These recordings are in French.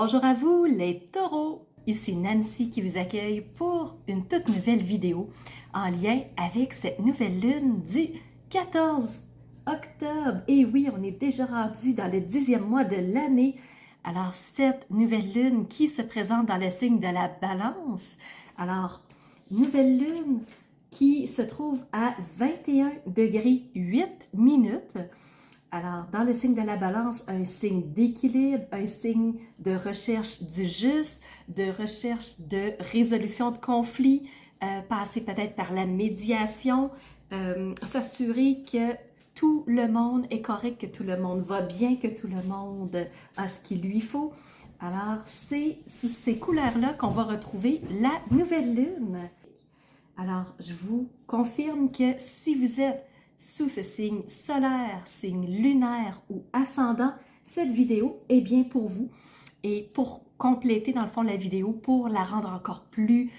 Bonjour à vous les taureaux! Ici Nancy qui vous accueille pour une toute nouvelle vidéo en lien avec cette nouvelle lune du 14 octobre. Et oui, on est déjà rendu dans le 10e mois de l'année. Alors, cette nouvelle lune qui se présente dans le signe de la Balance. Alors, nouvelle lune qui se trouve à 21 degrés 8 minutes. Alors, dans le signe de la Balance, un signe d'équilibre, un signe de recherche du juste, de recherche de résolution de conflits, passer peut-être par la médiation, s'assurer que tout le monde est correct, que tout le monde va bien, que tout le monde a ce qu'il lui faut. Alors, c'est sous ces couleurs-là qu'on va retrouver la nouvelle lune. Alors, je vous confirme que si vous êtes sous ce signe solaire, signe lunaire ou ascendant, cette vidéo est bien pour vous. Et pour compléter dans le fond la vidéo, pour la rendre encore plus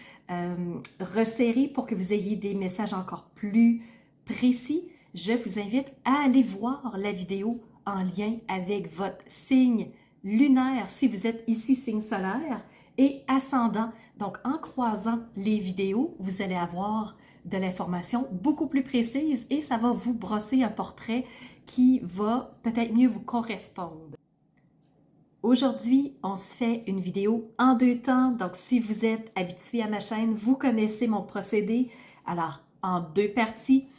resserrée, pour que vous ayez des messages encore plus précis, je vous invite à aller voir la vidéo en lien avec votre signe lunaire si vous êtes ici signe solaire et ascendant. Donc, en croisant les vidéos, vous allez avoir de l'information beaucoup plus précise et ça va vous brosser un portrait qui va peut-être mieux vous correspondre. Aujourd'hui, on se fait une vidéo en deux temps. Donc, si vous êtes habitué à ma chaîne, vous connaissez mon procédé. Alors, en deux parties.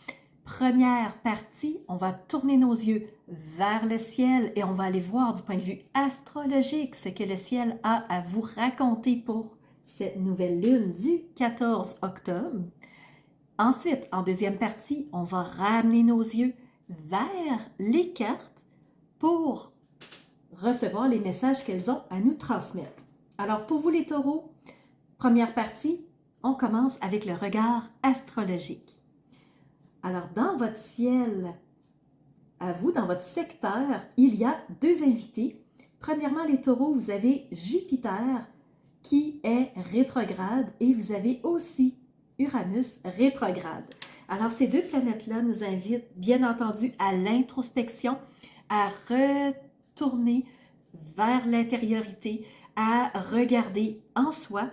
Première partie, on va tourner nos yeux vers le ciel et on va aller voir du point de vue astrologique ce que le ciel a à vous raconter pour cette nouvelle lune du 14 octobre. Ensuite, en deuxième partie, on va ramener nos yeux vers les cartes pour recevoir les messages qu'elles ont à nous transmettre. Alors, pour vous les taureaux, première partie, on commence avec le regard astrologique. Alors, dans votre ciel, à vous, dans votre secteur, il y a deux invités. Premièrement, les taureaux, vous avez Jupiter qui est rétrograde et vous avez aussi Uranus rétrograde. Alors, ces deux planètes-là nous invitent, bien entendu, à l'introspection, à retourner vers l'intériorité, à regarder en soi.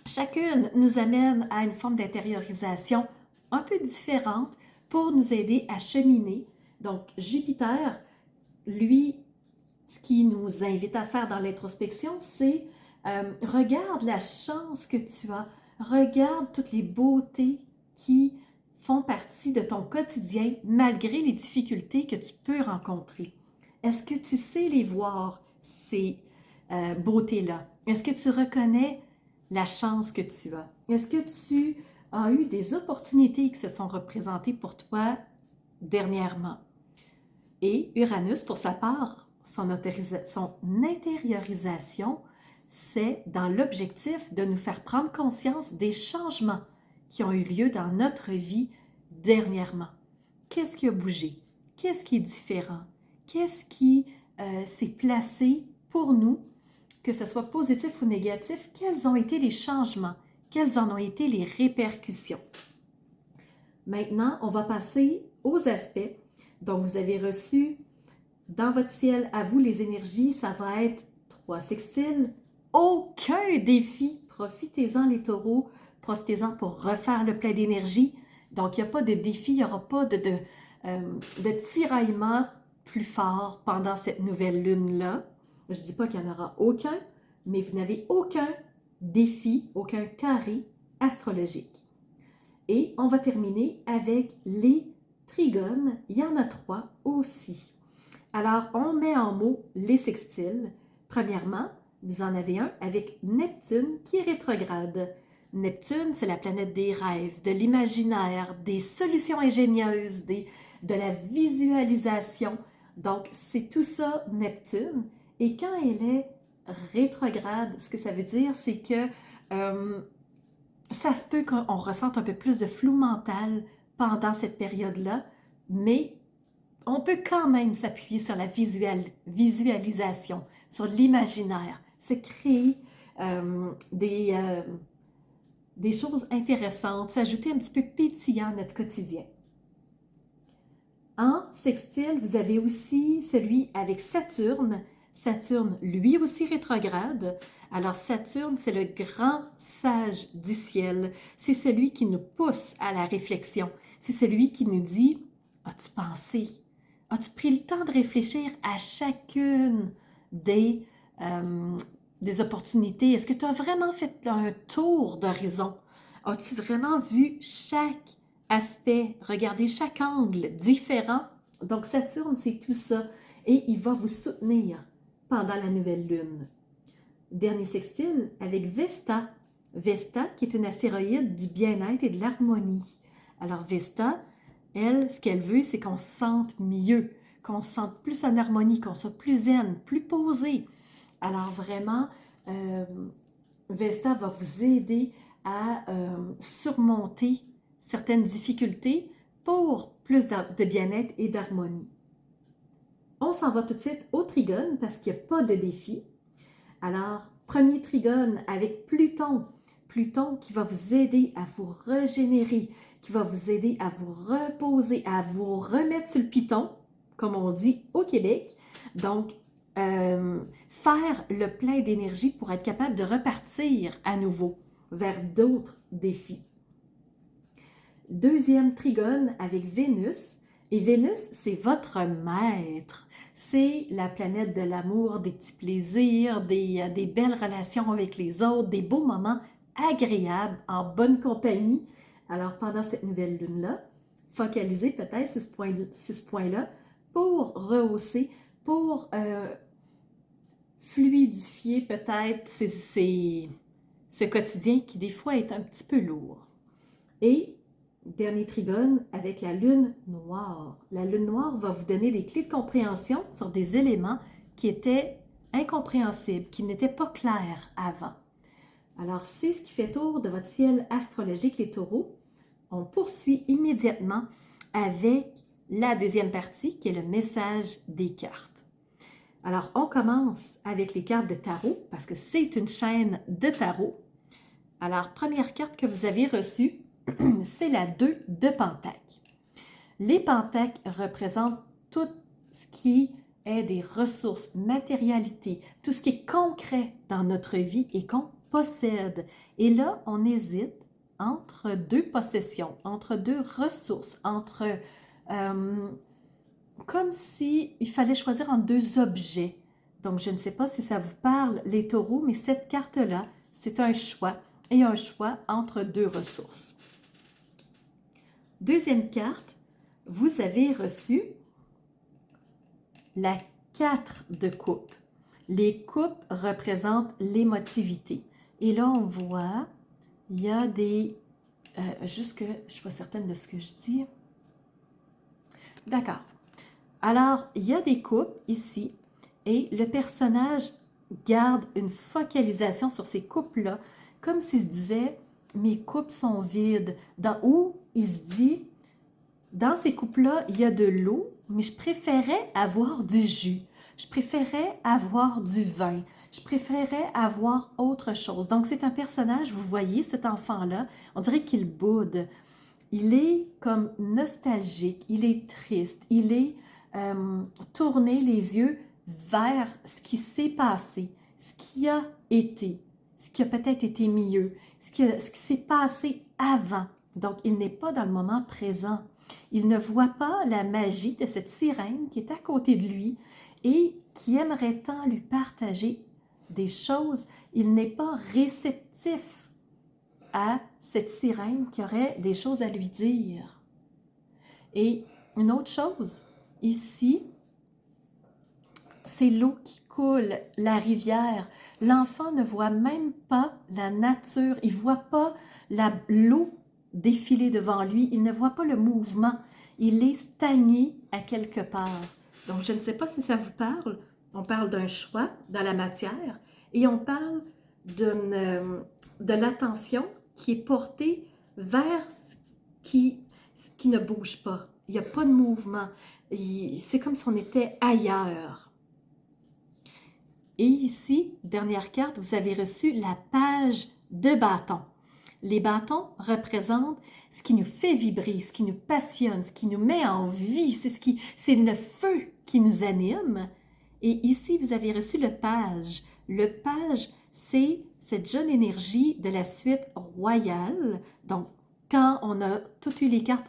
Chacune nous amène à une forme d'intériorisation un peu différente pour nous aider à cheminer. Donc, Jupiter, lui, ce qui nous invite à faire dans l'introspection, c'est regarde la chance que tu as, regarde toutes les beautés qui font partie de ton quotidien malgré les difficultés que tu peux rencontrer. Est-ce que tu sais les voir, ces beautés-là? Est-ce que tu reconnais la chance que tu as? Est-ce que tu as eu des opportunités qui se sont représentées pour toi dernièrement? Et Uranus, pour sa part, son intériorisation, c'est dans l'objectif de nous faire prendre conscience des changements qui ont eu lieu dans notre vie dernièrement. Qu'est-ce qui a bougé? Qu'est-ce qui est différent? Qu'est-ce qui s'est placé pour nous, que ce soit positif ou négatif? Quels ont été les changements? Quelles en ont été les répercussions? Maintenant, on va passer aux aspects. Donc, vous avez reçu dans votre ciel, à vous, les énergies, ça va être 3 sextiles. Aucun défi. Profitez-en, les taureaux. Profitez-en pour refaire le plein d'énergie. Donc, il n'y a pas de défi, il n'y aura pas de tiraillement plus fort pendant cette nouvelle lune-là. Je ne dis pas qu'il n'y en aura aucun, mais vous n'avez aucun défi, aucun carré astrologique. Et on va terminer avec les trigones. Il y en a 3 aussi. Alors, on met en mots les sextiles. Premièrement, vous en avez un avec Neptune qui est rétrograde. Neptune, c'est la planète des rêves, de l'imaginaire, des solutions ingénieuses, de la visualisation. Donc, c'est tout ça, Neptune. Et quand elle est rétrograde, ce que ça veut dire, c'est que ça se peut qu'on ressente un peu plus de flou mental pendant cette période-là, mais on peut quand même s'appuyer sur la visualisation, sur l'imaginaire, se créer des choses intéressantes, s'ajouter un petit peu pétillant à notre quotidien. En sextile, vous avez aussi celui avec Saturne. Saturne, lui aussi rétrograde. Alors Saturne, c'est le grand sage du ciel. C'est celui qui nous pousse à la réflexion. C'est celui qui nous dit, as-tu pensé? As-tu pris le temps de réfléchir à chacune des opportunités? Est-ce que tu as vraiment fait un tour d'horizon? As-tu vraiment vu chaque aspect, regardé chaque angle différent? Donc Saturne, c'est tout ça. Et il va vous soutenir pendant la nouvelle lune. Dernier sextile avec Vesta. Vesta, qui est une astéroïde du bien-être et de l'harmonie. Alors Vesta, elle, ce qu'elle veut, c'est qu'on se sente mieux, qu'on se sente plus en harmonie, qu'on soit plus zen, plus posé. Alors vraiment, Vesta va vous aider à surmonter certaines difficultés pour plus de bien-être et d'harmonie. On s'en va tout de suite au trigone parce qu'il n'y a pas de défi. Alors, premier trigone avec Pluton. Pluton qui va vous aider à vous régénérer, qui va vous aider à vous reposer, à vous remettre sur le piton, comme on dit au Québec. Donc, faire le plein d'énergie pour être capable de repartir à nouveau vers d'autres défis. Deuxième trigone avec Vénus. Et Vénus, c'est votre maître. C'est la planète de l'amour, des petits plaisirs, des belles relations avec les autres, des beaux moments agréables en bonne compagnie. Alors, pendant cette nouvelle lune-là, focalisez peut-être sur ce point-là pour rehausser, pour fluidifier peut-être ce quotidien qui des fois est un petit peu lourd. Et dernier trigone avec la lune noire. La lune noire va vous donner des clés de compréhension sur des éléments qui étaient incompréhensibles, qui n'étaient pas clairs avant. Alors, c'est ce qui fait tour de votre ciel astrologique, les taureaux. On poursuit immédiatement avec la deuxième partie, qui est le message des cartes. Alors, on commence avec les cartes de tarot, parce que c'est une chaîne de tarot. Alors, première carte que vous avez reçue, c'est la 2 de Pentacle. Les pentacles représentent tout ce qui est des ressources, matérialité, tout ce qui est concret dans notre vie et qu'on possède. Et là, on hésite entre deux possessions, entre deux ressources, comme s'il fallait choisir entre deux objets. Donc, je ne sais pas si ça vous parle, les taureaux, mais cette carte-là, c'est un choix et un choix entre deux ressources. Deuxième carte, vous avez reçu la 4 de coupe. Les coupes représentent l'émotivité. Et là, on voit, il y a des... juste que je ne suis pas certaine de ce que je dis. D'accord. Alors, il y a des coupes ici et le personnage garde une focalisation sur ces coupes-là, comme s'il se disait « mes coupes sont vides ». Où il se dit « dans ces coupes-là, il y a de l'eau, mais je préférais avoir du jus, je préférais avoir du vin, je préférais avoir autre chose ». Donc, c'est un personnage, vous voyez cet enfant-là, on dirait qu'il boude. Il est comme nostalgique, il est triste, il est tourné les yeux vers ce qui s'est passé, ce qui a été, ce qui a peut-être été mieux, ce qui s'est passé avant. Donc, il n'est pas dans le moment présent. Il ne voit pas la magie de cette sirène qui est à côté de lui et qui aimerait tant lui partager des choses. Il n'est pas réceptif à cette sirène qui aurait des choses à lui dire. Et une autre chose, ici, c'est l'eau qui coule, la rivière. L'enfant ne voit même pas la nature, il ne voit pas l'eau défiler devant lui, il ne voit pas le mouvement, il est stagné à quelque part. Donc, je ne sais pas si ça vous parle. On parle d'un choix dans la matière et on parle de l'attention qui est portée vers ce qui ne bouge pas. Il n'y a pas de mouvement. C'est comme si on était ailleurs. Et ici, dernière carte, vous avez reçu la page de bâton. Les bâtons représentent ce qui nous fait vibrer, ce qui nous passionne, ce qui nous met en vie. C'est le feu qui nous anime. Et ici, vous avez reçu le page. Le page, c'est cette jeune énergie de la suite royale. Donc, quand on a toutes eu les cartes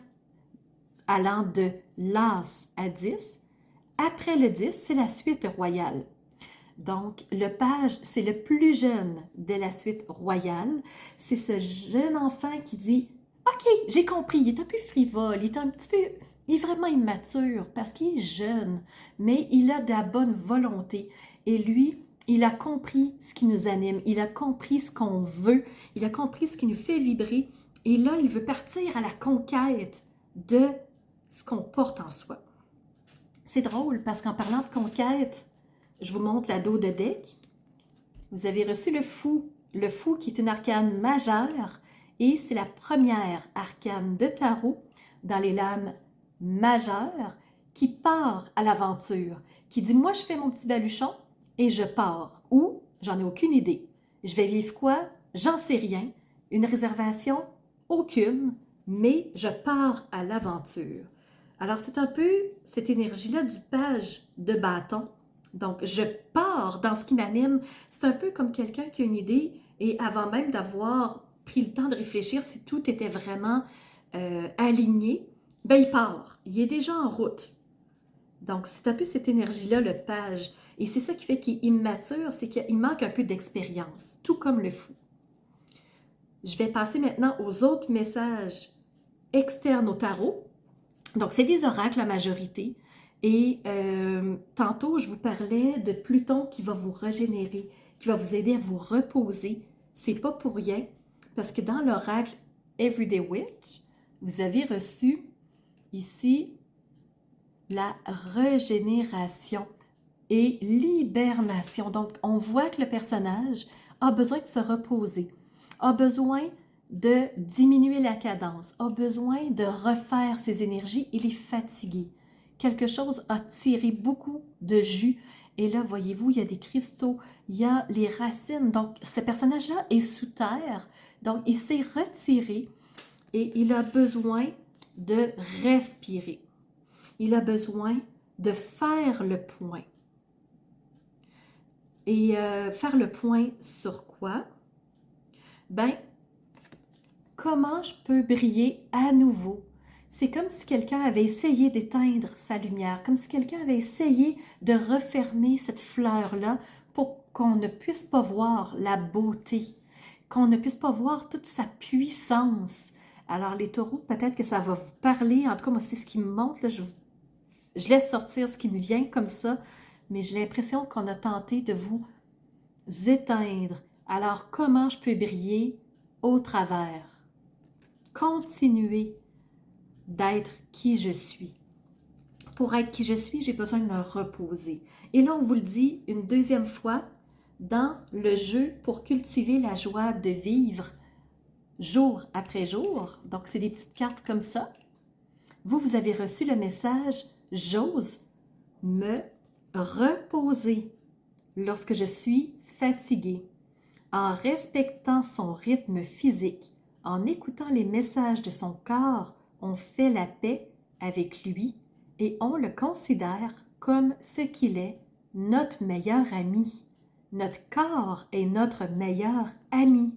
allant de l'As à 10, après le 10, c'est la suite royale. Donc, le page, c'est le plus jeune de la suite royale. C'est ce jeune enfant qui dit « Ok, j'ai compris, il est un peu frivole, il est vraiment immature parce qu'il est jeune, mais il a de la bonne volonté. Et lui, il a compris ce qui nous anime, il a compris ce qu'on veut, il a compris ce qui nous fait vibrer. Et là, il veut partir à la conquête de ce qu'on porte en soi. » C'est drôle parce qu'en parlant de conquête, je vous montre la dos de deck. Vous avez reçu le fou qui est une arcane majeure et c'est la première arcane de tarot dans les lames majeures qui part à l'aventure, qui dit « Moi, je fais mon petit baluchon et je pars. » Ou « J'en ai aucune idée. Je vais vivre quoi? J'en sais rien. Une réservation? Aucune. Mais je pars à l'aventure. » Alors, c'est un peu cette énergie-là du page de bâton. Donc, je pars dans ce qui m'anime. C'est un peu comme quelqu'un qui a une idée et avant même d'avoir pris le temps de réfléchir si tout était vraiment aligné, ben il part. Il est déjà en route. Donc, c'est un peu cette énergie-là, le page. Et c'est ça qui fait qu'il est immature, c'est qu'il manque un peu d'expérience, tout comme le fou. Je vais passer maintenant aux autres messages externes au tarot. Donc, c'est des oracles, la majorité. Et tantôt, je vous parlais de Pluton qui va vous régénérer, qui va vous aider à vous reposer. C'est pas pour rien, parce que dans l'oracle Everyday Witch, vous avez reçu ici la régénération et l'hibernation. Donc, on voit que le personnage a besoin de se reposer, a besoin de diminuer la cadence, a besoin de refaire ses énergies. Il est fatigué. Quelque chose a tiré beaucoup de jus. Et là, voyez-vous, il y a des cristaux, il y a les racines. Donc, ce personnage-là est sous terre. Donc, il s'est retiré et il a besoin de respirer. Il a besoin de faire le point. Et faire le point sur quoi? Ben, comment je peux briller à nouveau? C'est comme si quelqu'un avait essayé d'éteindre sa lumière, comme si quelqu'un avait essayé de refermer cette fleur-là pour qu'on ne puisse pas voir la beauté, qu'on ne puisse pas voir toute sa puissance. Alors les taureaux, peut-être que ça va vous parler, en tout cas moi c'est ce qui me montre, là, je laisse sortir ce qui me vient comme ça, mais j'ai l'impression qu'on a tenté de vous éteindre. Alors comment je peux briller au travers? Continuer d'être qui je suis. Pour être qui je suis, j'ai besoin de me reposer. Et là, on vous le dit une deuxième fois, dans le jeu pour cultiver la joie de vivre jour après jour. Donc, c'est des petites cartes comme ça. Vous avez reçu le message « J'ose me reposer lorsque je suis fatiguée, en respectant son rythme physique, en écoutant les messages de son corps, on fait la paix avec lui et on le considère comme ce qu'il est, notre meilleur ami. Notre corps est notre meilleur ami,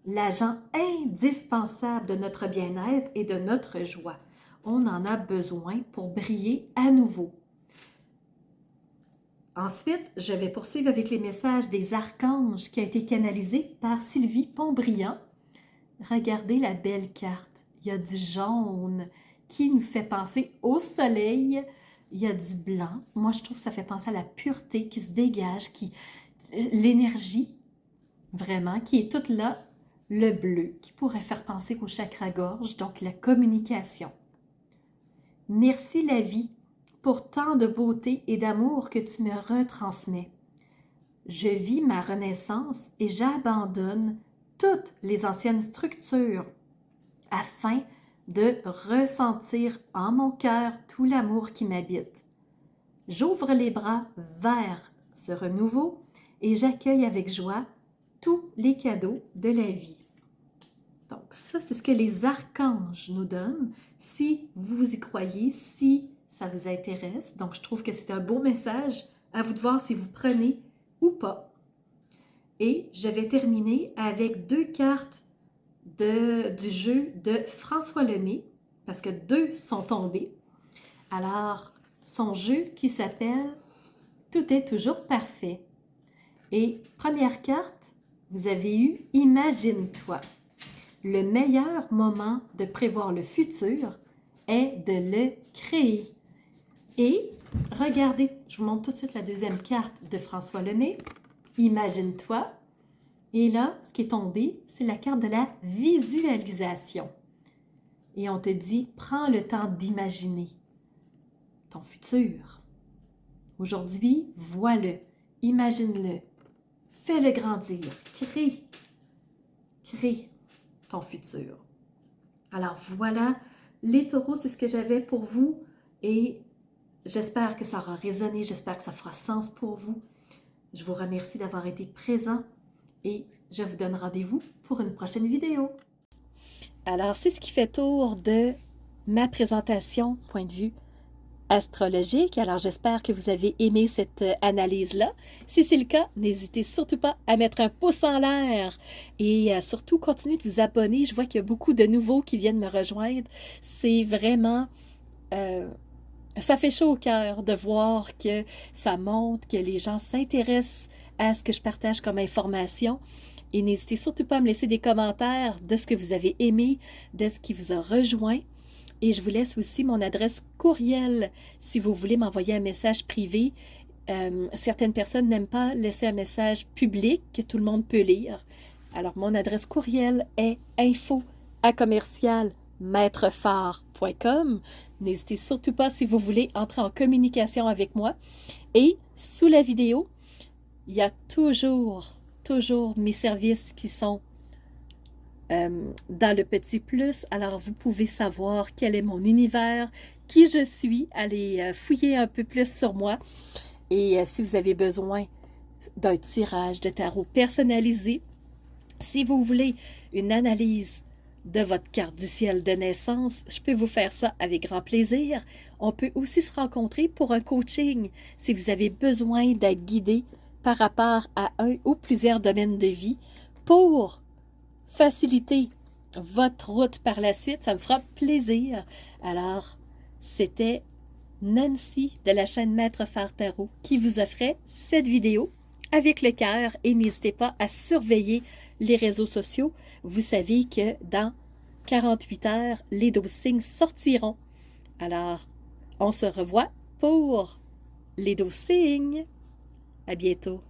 l'agent indispensable de notre bien-être et de notre joie. On en a besoin pour briller à nouveau. Ensuite, je vais poursuivre avec les messages des archanges qui a été canalisé par Sylvie Pontbriand. Regardez la belle carte. Il y a du jaune qui nous fait penser au soleil. Il y a du blanc. Moi, je trouve que ça fait penser à la pureté qui se dégage, l'énergie, vraiment, qui est toute là. Le bleu, qui pourrait faire penser au chakra-gorge, donc la communication. Merci la vie pour tant de beauté et d'amour que tu me retransmets. Je vis ma renaissance et j'abandonne toutes les anciennes structures afin de ressentir en mon cœur tout l'amour qui m'habite. J'ouvre les bras vers ce renouveau et j'accueille avec joie tous les cadeaux de la vie. Donc ça, c'est ce que les archanges nous donnent. Si vous y croyez, si ça vous intéresse, donc je trouve que c'est un beau message À vous de voir si vous prenez ou pas. Et je vais terminer avec 2 cartes du jeu de François Lemay, parce que 2 sont tombées. Alors, son jeu qui s'appelle « Tout est toujours parfait ». Et première carte, vous avez eu « Imagine-toi ». Le meilleur moment de prévoir le futur est de le créer. Et regardez, je vous montre tout de suite la deuxième carte de François Lemay. Imagine-toi. Et là, ce qui est tombé, c'est la carte de la visualisation. Et on te dit, prends le temps d'imaginer ton futur. Aujourd'hui, vois-le, imagine-le, fais-le grandir, crée ton futur. Alors voilà, les taureaux, c'est ce que j'avais pour vous et j'espère que ça aura résonné, j'espère que ça fera sens pour vous. Je vous remercie d'avoir été présent et je vous donne rendez-vous pour une prochaine vidéo. Alors, c'est ce qui fait tour de ma présentation, point de vue astrologique. Alors, j'espère que vous avez aimé cette analyse-là. Si c'est le cas, n'hésitez surtout pas à mettre un pouce en l'air et surtout continuez de vous abonner. Je vois qu'il y a beaucoup de nouveaux qui viennent me rejoindre. C'est vraiment... ça fait chaud au cœur de voir que ça monte, que les gens s'intéressent à ce que je partage comme information. Et n'hésitez surtout pas à me laisser des commentaires de ce que vous avez aimé, de ce qui vous a rejoint. Et je vous laisse aussi mon adresse courriel si vous voulez m'envoyer un message privé. Certaines personnes n'aiment pas laisser un message public que tout le monde peut lire. Alors, mon adresse courriel est info@commercialmaitrefort.com. N'hésitez surtout pas si vous voulez entrer en communication avec moi. Et sous la vidéo, il y a toujours mes services qui sont dans le petit plus. Alors, vous pouvez savoir quel est mon univers, qui je suis. Allez fouiller un peu plus sur moi. Et si vous avez besoin d'un tirage de tarot personnalisé, si vous voulez une analyse de votre carte du ciel de naissance, je peux vous faire ça avec grand plaisir. On peut aussi se rencontrer pour un coaching si vous avez besoin d'être guidé par rapport à un ou plusieurs domaines de vie pour faciliter votre route par la suite. Ça me fera plaisir. Alors, c'était Nancy de la chaîne Maître Phare Tarot qui vous offrait cette vidéo avec le cœur et n'hésitez pas à surveiller les réseaux sociaux. Vous savez que dans 48 heures, les 12 signes sortiront. Alors, on se revoit pour les 12 signes. À bientôt.